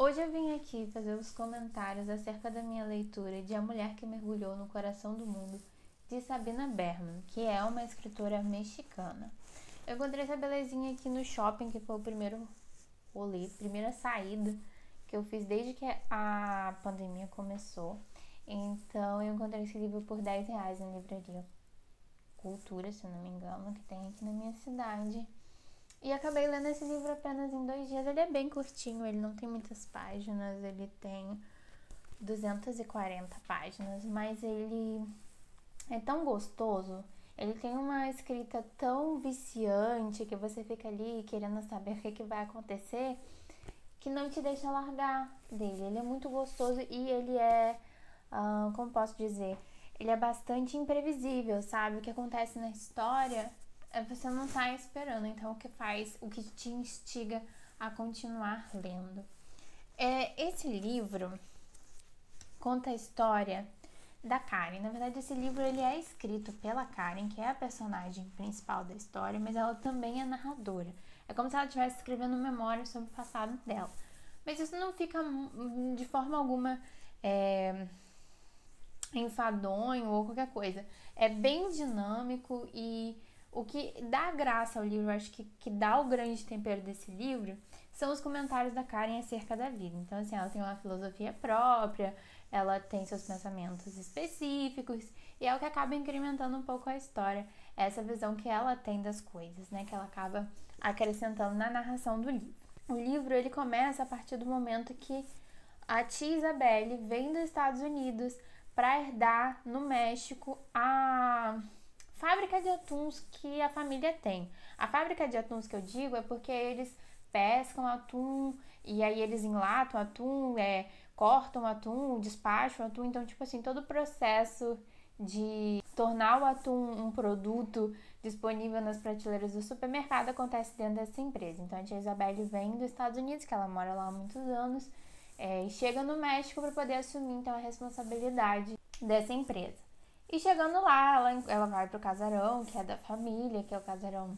Hoje eu vim aqui fazer os comentários acerca da minha leitura de A Mulher que Mergulhou no Coração do Mundo, de Sabina Berman, que é uma escritora mexicana. Eu encontrei essa belezinha aqui no shopping, que foi o primeiro rolê, primeira saída que eu fiz desde que a pandemia começou. Então eu encontrei esse livro por R$ 10 na livraria Cultura, se não me engano, que tem aqui na minha cidade. E acabei lendo esse livro apenas em 2 dias. Ele é bem curtinho, ele não tem muitas páginas, ele tem 240 páginas, mas ele é tão gostoso, ele tem uma escrita tão viciante que você fica ali querendo saber o que vai acontecer, que não te deixa largar dele. Ele é muito gostoso e ele é, como posso dizer, ele é bastante imprevisível, sabe? O que acontece na história você não tá esperando, então o que te instiga a continuar lendo. Esse livro conta a história da Karen. Na verdade, esse livro ele é escrito pela Karen, que é a personagem principal da história, mas ela também é narradora. É como se ela estivesse escrevendo memórias sobre o passado dela. Mas isso não fica de forma alguma enfadonho ou qualquer coisa. É bem dinâmico e o que dá graça ao livro, acho que dá o grande tempero desse livro, são os comentários da Karen acerca da vida. Então, assim, ela tem uma filosofia própria, ela tem seus pensamentos específicos, e é o que acaba incrementando um pouco a história, essa visão que ela tem das coisas, né, que ela acaba acrescentando na narração do livro. O livro, ele começa a partir do momento que a tia Isabelle vem dos Estados Unidos para herdar no México a fábrica de atuns que a família tem. A fábrica de atuns que eu digo é porque eles pescam atum e aí eles enlatam atum, cortam atum, despacham atum. Então, tipo assim, todo o processo de tornar o atum um produto disponível nas prateleiras do supermercado acontece dentro dessa empresa. Então, a tia Isabelle vem dos Estados Unidos, que ela mora lá há muitos anos, e chega no México para poder assumir então a responsabilidade dessa empresa. E chegando lá, ela vai pro casarão, que é da família, que é o casarão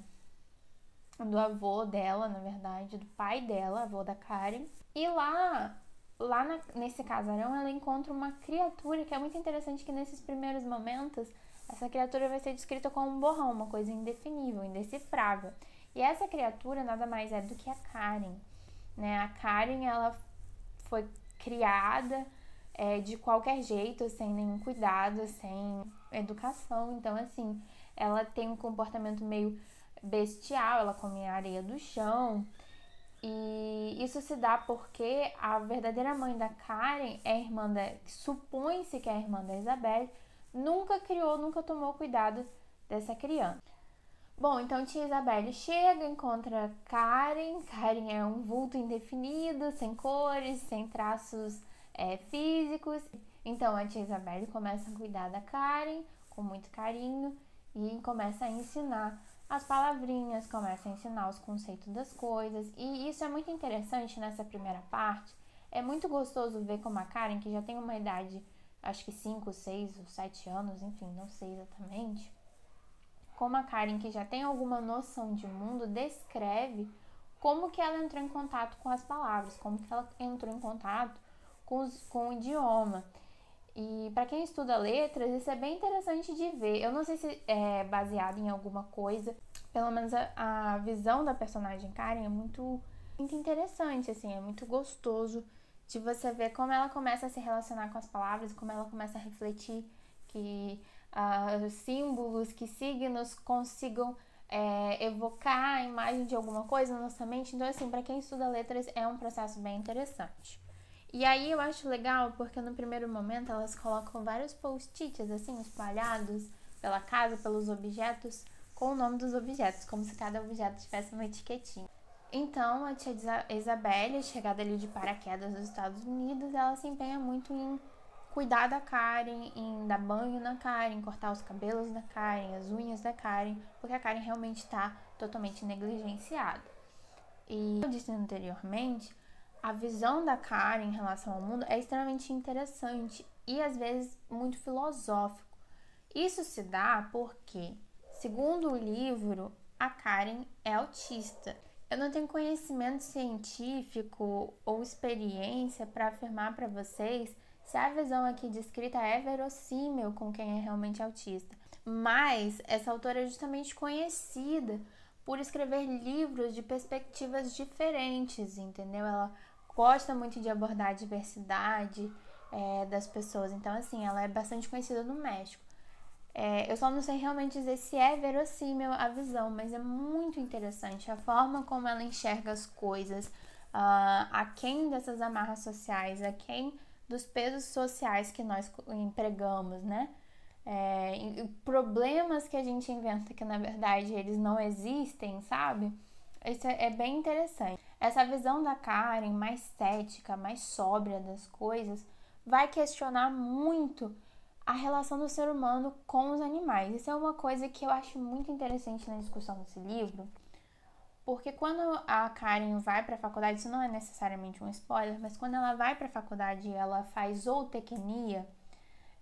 do avô dela, na verdade, do pai dela, avô da Karen. E nesse casarão, ela encontra uma criatura que é muito interessante, que nesses primeiros momentos, essa criatura vai ser descrita como um borrão, uma coisa indefinível, indecifrável. E essa criatura nada mais é do que a Karen, né? A Karen, ela foi criada de qualquer jeito, sem nenhum cuidado, sem educação. Então, assim, ela tem um comportamento meio bestial, ela come a areia do chão. E isso se dá porque a verdadeira mãe da Karen é a irmã supõe-se que é a irmã da Isabelle, nunca tomou cuidado dessa criança. Bom, então tia Isabelle chega, encontra Karen. Karen é um vulto indefinido, sem cores, sem traços físicos. Então a tia Isabelle começa a cuidar da Karen com muito carinho e começa a ensinar as palavrinhas, começa a ensinar os conceitos das coisas. E isso é muito interessante nessa primeira parte. É muito gostoso ver como a Karen, que já tem uma idade, acho que 5, 6 ou 7 anos, enfim, não sei exatamente, como a Karen, que já tem alguma noção de mundo, descreve como que ela entrou em contato com as palavras, como que ela entrou em contato com o idioma. E para quem estuda letras, isso é bem interessante de ver. Eu não sei se é baseado em alguma coisa, pelo menos a visão da personagem Karen é muito interessante, assim, é muito gostoso de você ver como ela começa a se relacionar com as palavras, como ela começa a refletir que símbolos, que signos consigam evocar a imagem de alguma coisa na nossa mente. Então, assim, para quem estuda letras é um processo bem interessante. E aí eu acho legal porque no primeiro momento elas colocam vários post-its assim espalhados pela casa, pelos objetos, com o nome dos objetos, como se cada objeto tivesse uma etiquetinha. Então a tia Isabelle, chegada ali de paraquedas dos Estados Unidos, ela se empenha muito em cuidar da Karen, em dar banho na Karen, cortar os cabelos da Karen, as unhas da Karen, porque a Karen realmente está totalmente negligenciada. E como eu disse anteriormente, a visão da Karen em relação ao mundo é extremamente interessante e às vezes muito filosófico. Isso se dá porque, segundo o livro, a Karen é autista. Eu não tenho conhecimento científico ou experiência para afirmar para vocês se a visão aqui descrita é verossímil com quem é realmente autista. Mas essa autora é justamente conhecida por escrever livros de perspectivas diferentes, entendeu? Ela gosta muito de abordar a diversidade das pessoas. Então, assim, ela é bastante conhecida no México. Eu só não sei realmente dizer se é verossímil a visão, mas é muito interessante a forma como ela enxerga as coisas, aquém dessas amarras sociais, aquém dos pesos sociais que nós empregamos, né? Problemas que a gente inventa que na verdade eles não existem, sabe? Isso é bem interessante. Essa visão da Karen mais cética, mais sóbria das coisas, vai questionar muito a relação do ser humano com os animais. Isso é uma coisa que eu acho muito interessante na discussão desse livro, porque quando a Karen vai para a faculdade, isso não é necessariamente um spoiler, mas quando ela vai para a faculdade e ela faz zootecnia,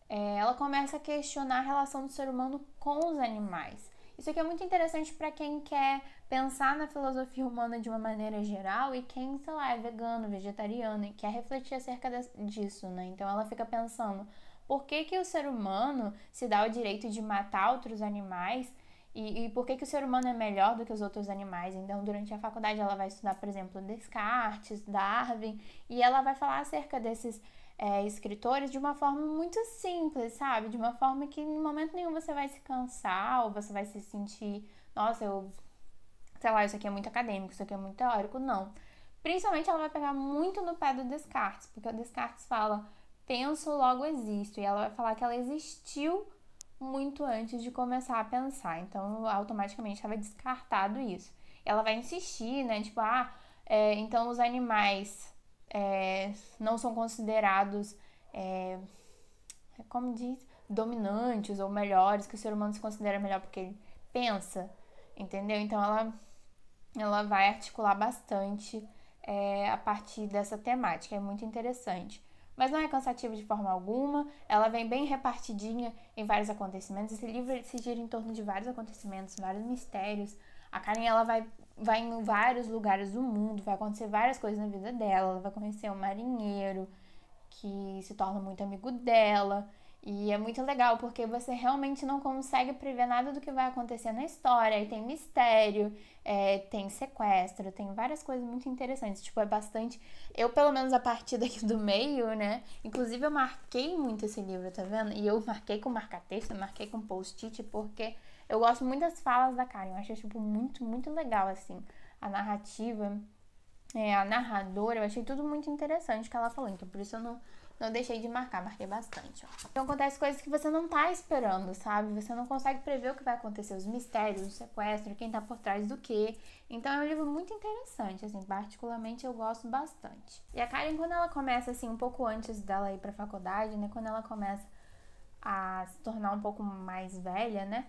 ela começa a questionar a relação do ser humano com os animais. Isso aqui é muito interessante para quem quer pensar na filosofia humana de uma maneira geral e quem, sei lá, é vegano, vegetariano e quer refletir acerca disso, né? Então ela fica pensando, por que o ser humano se dá o direito de matar outros animais e por que o ser humano é melhor do que os outros animais? Então, durante a faculdade, ela vai estudar, por exemplo, Descartes, Darwin, e ela vai falar acerca desses escritores de uma forma muito simples, sabe? De uma forma que em momento nenhum você vai se cansar ou você vai se sentir, nossa, sei lá, isso aqui é muito acadêmico, isso aqui é muito teórico. Não. Principalmente ela vai pegar muito no pé do Descartes, porque o Descartes fala, penso, logo existo, e ela vai falar que ela existiu muito antes de começar a pensar, então automaticamente estava descartado isso. Ela vai insistir, né, tipo, então os animais não são considerados, como diz, dominantes ou melhores, que o ser humano se considera melhor porque ele pensa, entendeu? Então ela vai articular bastante a partir dessa temática, é muito interessante. Mas não é cansativo de forma alguma, ela vem bem repartidinha em vários acontecimentos. Esse livro se gira em torno de vários acontecimentos, vários mistérios. A Karen, ela vai em vários lugares do mundo, vai acontecer várias coisas na vida dela. Ela vai conhecer um marinheiro que se torna muito amigo dela. E é muito legal, porque você realmente não consegue prever nada do que vai acontecer na história. Aí tem mistério, tem sequestro, tem várias coisas muito interessantes. Tipo, é bastante... Eu, pelo menos, a partir daqui do meio, né? Inclusive, eu marquei muito esse livro, tá vendo? E eu marquei com marca-texto, marquei com post-it, porque eu gosto muito das falas da Karen. Eu acho, tipo, muito, muito legal, assim. A narrativa, a narradora, eu achei tudo muito interessante que ela falou. Então, por isso eu não deixei de marcar, marquei bastante, ó. Então acontece coisas que você não tá esperando, sabe? Você não consegue prever o que vai acontecer, os mistérios, o sequestro, quem tá por trás do quê. Então é um livro muito interessante, assim, particularmente eu gosto bastante. E a Karen, quando ela começa, assim, um pouco antes dela ir pra faculdade, né? Quando ela começa a se tornar um pouco mais velha, né?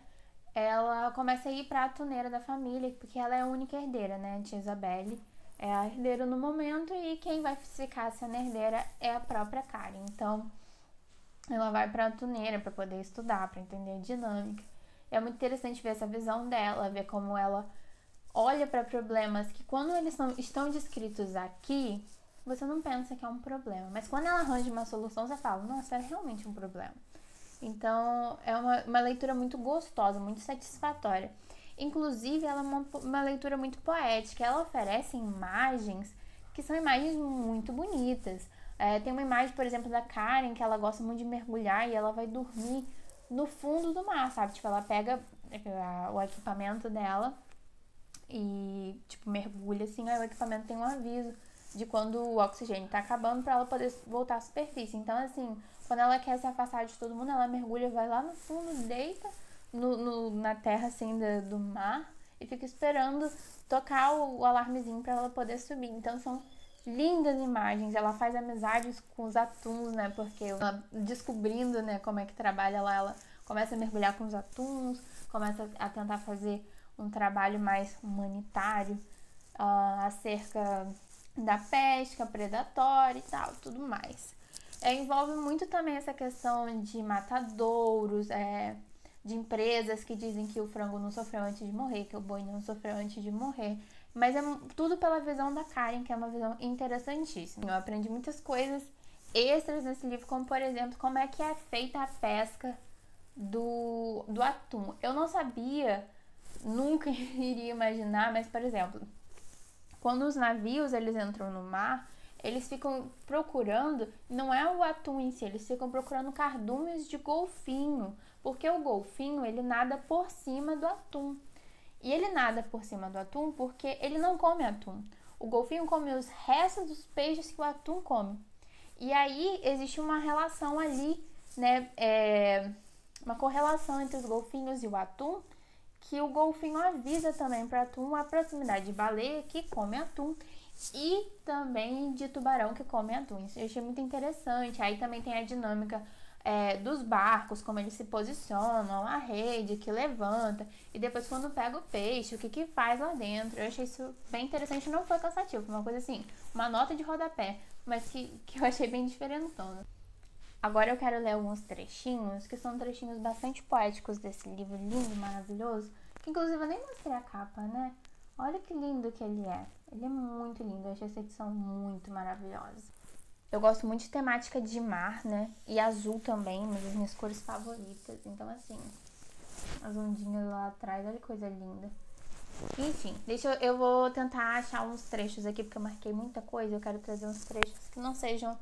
Ela começa a ir pra atuneira da família, porque ela é a única herdeira, né? A tia Isabelle é a herdeira no momento e quem vai ficar sendo herdeira é a própria Karen. Então, ela vai para a tuneira para poder estudar, para entender a dinâmica. É muito interessante ver essa visão dela, ver como ela olha para problemas que quando eles estão descritos aqui, você não pensa que é um problema. Mas quando ela arranja uma solução, você fala, nossa, é realmente um problema. Então, é uma leitura muito gostosa, muito satisfatória. Inclusive, ela é uma leitura muito poética. Ela oferece imagens que são imagens muito bonitas. Tem uma imagem, por exemplo, da Karen, que ela gosta muito de mergulhar e ela vai dormir no fundo do mar, sabe? Tipo, ela pega o equipamento dela e, tipo, mergulha assim. Aí o equipamento tem um aviso de quando o oxigênio tá acabando pra ela poder voltar à superfície. Então, assim, quando ela quer se afastar de todo mundo, ela mergulha, vai lá no fundo, deita na terra, assim, do mar e fica esperando tocar o alarmezinho pra ela poder subir. Então, são lindas imagens. Ela faz amizades com os atuns, né? Porque ela, descobrindo, né, como é que trabalha lá, ela começa a mergulhar com os atuns, começa a tentar fazer um trabalho mais humanitário acerca da pesca predatória e tal, tudo mais. Envolve muito também essa questão de matadouros, de empresas que dizem que o frango não sofreu antes de morrer, que o boi não sofreu antes de morrer. Mas é tudo pela visão da Karen, que é uma visão interessantíssima. Eu aprendi muitas coisas extras nesse livro, como por exemplo, como é que é feita a pesca do atum. Eu não sabia, nunca iria imaginar, mas por exemplo, quando os navios eles entram no mar, eles ficam procurando, não é o atum em si, eles ficam procurando cardumes de golfinho, porque o golfinho ele nada por cima do atum. E ele nada por cima do atum porque ele não come atum. O golfinho come os restos dos peixes que o atum come. E aí existe uma relação ali, né? Uma correlação entre os golfinhos e o atum, que o golfinho avisa também para o atum a proximidade de baleia que come atum e também de tubarão que come atum. Isso eu achei muito interessante. Aí também tem a dinâmica dos barcos, como eles se posicionam, a rede que levanta, e depois quando pega o peixe, o que faz lá dentro. Eu achei isso bem interessante, não foi cansativo, foi uma coisa assim, uma nota de rodapé, mas que eu achei bem diferentona. Agora eu quero ler alguns trechinhos, que são trechinhos bastante poéticos desse livro lindo, maravilhoso, que inclusive eu nem mostrei a capa, né? Olha que lindo que ele é. Ele é muito lindo, eu achei essa edição muito maravilhosa. Eu gosto muito de temática de mar, né? E azul também, uma das minhas cores favoritas. Então, assim, as ondinhas lá atrás, olha que coisa linda. Enfim, eu vou tentar achar uns trechos aqui, porque eu marquei muita coisa. Eu quero trazer uns trechos que não sejam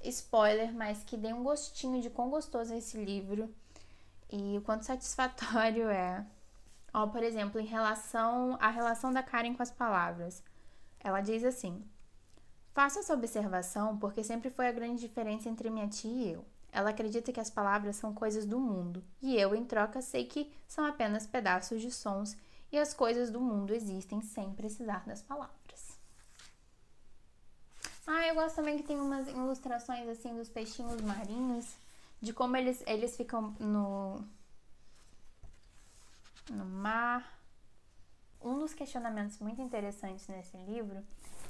spoiler, mas que deem um gostinho de quão gostoso é esse livro e o quanto satisfatório é. Ó, por exemplo, em relação à relação da Karen com as palavras. Ela diz assim: faço essa observação porque sempre foi a grande diferença entre minha tia e eu. Ela acredita que as palavras são coisas do mundo, e eu, em troca, sei que são apenas pedaços de sons e as coisas do mundo existem sem precisar das palavras. Eu gosto também que tem umas ilustrações assim dos peixinhos marinhos, de como eles ficam no mar. Um dos questionamentos muito interessantes nesse livro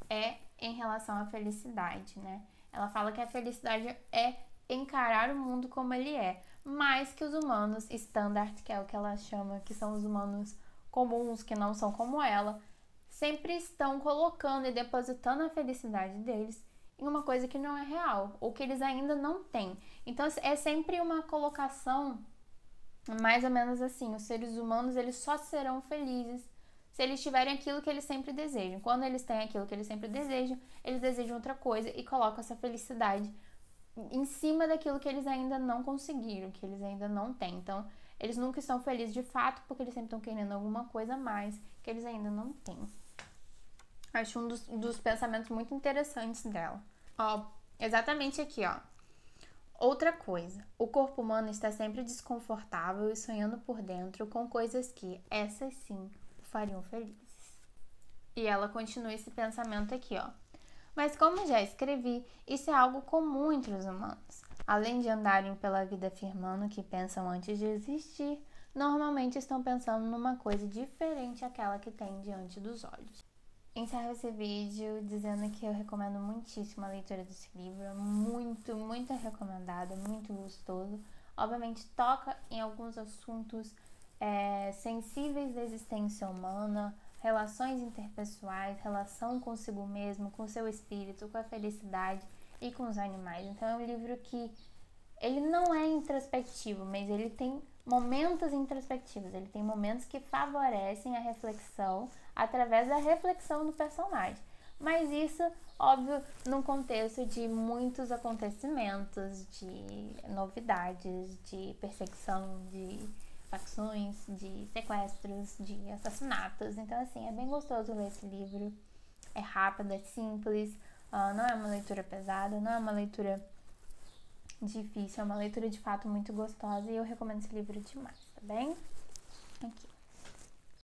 é em relação à felicidade, né? Ela fala que a felicidade é encarar o mundo como ele é, mas que os humanos standard, que é o que ela chama, que são os humanos comuns, que não são como ela, sempre estão colocando e depositando a felicidade deles em uma coisa que não é real, ou que eles ainda não têm. Então é sempre uma colocação mais ou menos assim: os seres humanos eles só serão felizes se eles tiverem aquilo que eles sempre desejam. Quando eles têm aquilo que eles sempre desejam, eles desejam outra coisa e colocam essa felicidade em cima daquilo que eles ainda não conseguiram, que eles ainda não têm. Então, eles nunca estão felizes de fato, porque eles sempre estão querendo alguma coisa a mais que eles ainda não têm. Acho um dos pensamentos muito interessantes dela. Ó, exatamente aqui, ó. Outra coisa, o corpo humano está sempre desconfortável e sonhando por dentro com coisas que, essas sim, o fariam felizes. E ela continua esse pensamento aqui, ó. Mas como já escrevi, isso é algo comum entre os humanos. Além de andarem pela vida afirmando que pensam antes de existir, normalmente estão pensando numa coisa diferente àquela que têm diante dos olhos. Encerro esse vídeo dizendo que eu recomendo muitíssimo a leitura desse livro. Muito, muito recomendado, muito gostoso. Obviamente toca em alguns assuntos sensíveis da existência humana, relações interpessoais, relação consigo mesmo, com o seu espírito, com a felicidade e com os animais. Então é um livro que ele não é introspectivo, mas ele tem momentos introspectivos, ele tem momentos que favorecem a reflexão através da reflexão do personagem. Mas isso, óbvio, num contexto de muitos acontecimentos, de novidades, de perseguição, de facções, de sequestros, de assassinatos. Então, assim, é bem gostoso ler esse livro. É rápido, é simples, não é uma leitura pesada, não é uma leitura difícil, é uma leitura de fato muito gostosa e eu recomendo esse livro demais, tá bem? Aqui.